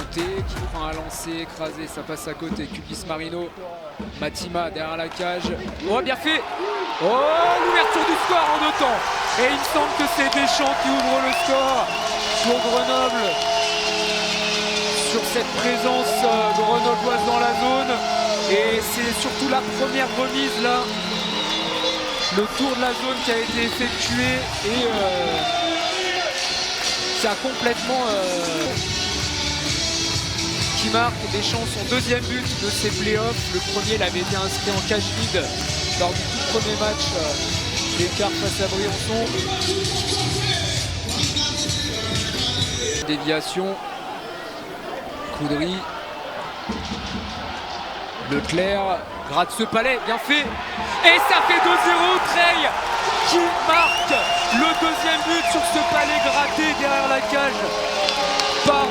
côté, qui prend un lancer écrasé, ça passe à côté. Kubis Marino, Matima derrière la cage. Oh, bien fait! Oh, l'ouverture du score en 2 temps. Et il me semble que c'est Deschamps qui ouvre le score pour Grenoble. Sur cette présence grenobloise dans la zone. Et c'est surtout la première remise là. Le tour de la zone qui a été effectué et qui a complètement qui marque Deschamps son 2e but de ses playoffs. Le premier, il avait été inscrit en cash lead lors du tout premier match des quarts face à Briançon. Déviation, Coudry, Leclerc gratte ce palais, bien fait. Et ça fait 2-0, Treille qui marque le 2e but sur ce palais gratté derrière la cage par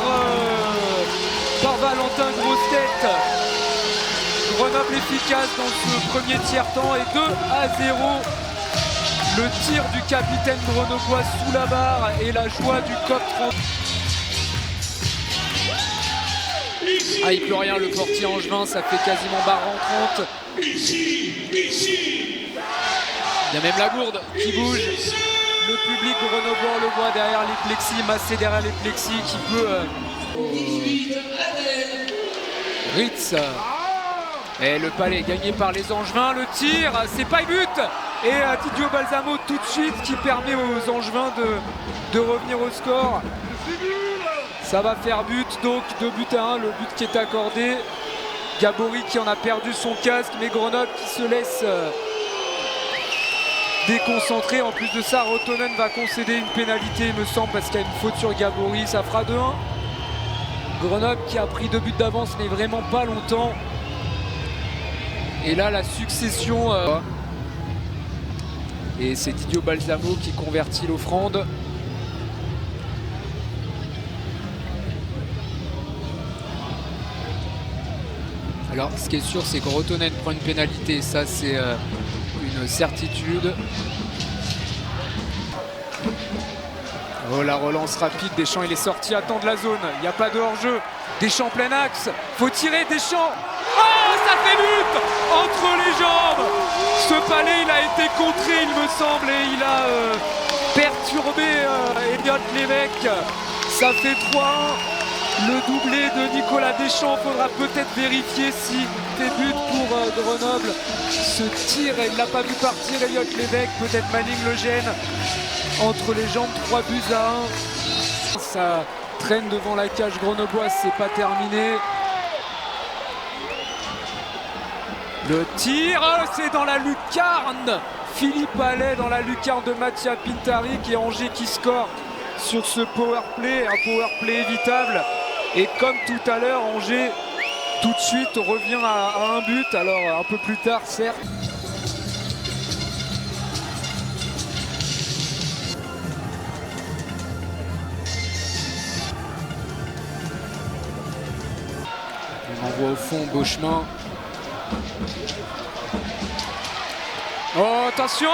Valentin Grossetête. Grenoble efficace dans ce premier tiers-temps et 2-0. Le tir du capitaine grenoblois sous la barre et la joie du COP 30. Ah, il peut rien, le portier angevin, ça fait quasiment barre rentrante. Il y a même la gourde qui bouge. Le public grenoblois le voit derrière les plexis, massé derrière les plexis, qui peut... Ritz. Et le palais gagné par les Angevins. Le tir, c'est pas le but. Et Didio Balsamo tout de suite qui permet aux Angevins de revenir au score. Ça va faire but, donc 2-1, le but qui est accordé. Gabory qui en a perdu son casque, mais Grenoble qui se laisse déconcentrer. En plus de ça, Rotonen va concéder une pénalité, il me semble, parce qu'il y a une faute sur Gabory. Ça fera 2-1. Grenoble qui a pris 2 buts d'avance, mais vraiment pas longtemps. Et là, la succession. Et c'est Didio Balsamo qui convertit l'offrande. Alors, ce qui est sûr, c'est que Rotonen prend une pénalité. Ça, c'est une certitude. Oh, la relance rapide. Deschamps, il est sorti à temps de la zone. Il n'y a pas de hors-jeu. Deschamps plein axe. Faut tirer, Deschamps. Oh, ça fait but entre les jambes. Ce palais, il a été contré, il me semble, et il a perturbé Elliott Lévesque. Ça fait 3-1. Le doublé de Nicolas Deschamps, faudra peut-être vérifier si des buts pour Grenoble. Ce tir, il ne l'a pas vu partir, Elliott Lévesque, peut-être Manning le gêne. Entre les jambes, 3 buts à 1. Ça traîne devant la cage grenobloise, c'est pas terminé. Le tir, c'est dans la lucarne. Philippe Allais dans la lucarne de Mattia Pintaric et Angers qui score sur ce powerplay, un powerplay évitable. Et comme tout à l'heure, Angers tout de suite revient à un but, alors un peu plus tard certes. On envoie au fond Beauchemin. Oh, attention!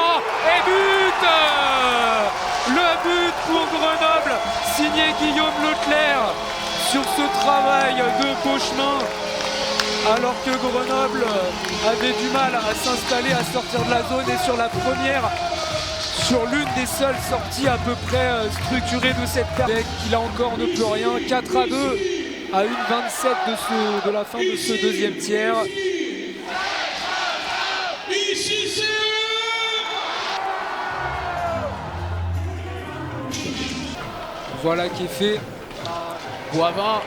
Et but! Le but pour Grenoble, signé Guillaume Leclerc sur ce travail de Beauchemin. Alors que Grenoble avait du mal à s'installer, à sortir de la zone et sur la première, sur l'une des seules sorties à peu près structurées de cette période, qui là encore ne peut rien. 4-2 à 1,27 de la fin de ce deuxième tiers. Voilà qui est fait. Boivin,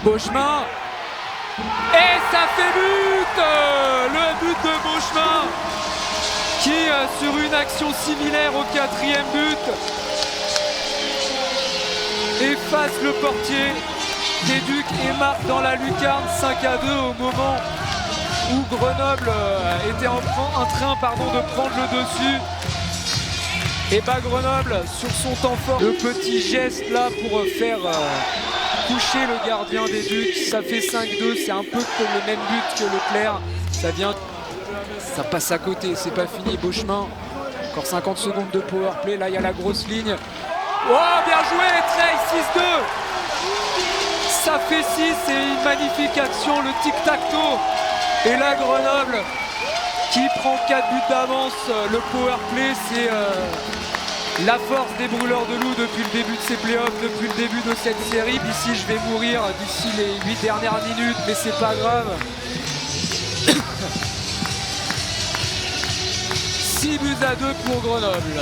Beauchemin. Et ça fait but! Le but de Beauchemin qui, sur une action similaire au 4e but, efface le portier des Ducs et marque dans la lucarne 5-2 au moment où Grenoble était en train de prendre le dessus. Et bah Grenoble sur son temps fort, le petit geste là pour faire coucher le gardien des Ducs, ça fait 5-2, c'est un peu comme le même but que Leclerc, ça passe à côté, c'est pas fini. Beauchemin, encore 50 secondes de powerplay, là il y a la grosse ligne. Oh bien joué Trey, 6-2. Ça fait 6 et une magnifique action, le tic-tac-toe. Et là, Grenoble qui prend 4 buts d'avance. Le power play, c'est la force des brûleurs de loup depuis le début de ces playoffs, depuis le début de cette série. D'ici, je vais mourir d'ici les 8 dernières minutes, mais c'est pas grave. 6 buts à 2 pour Grenoble.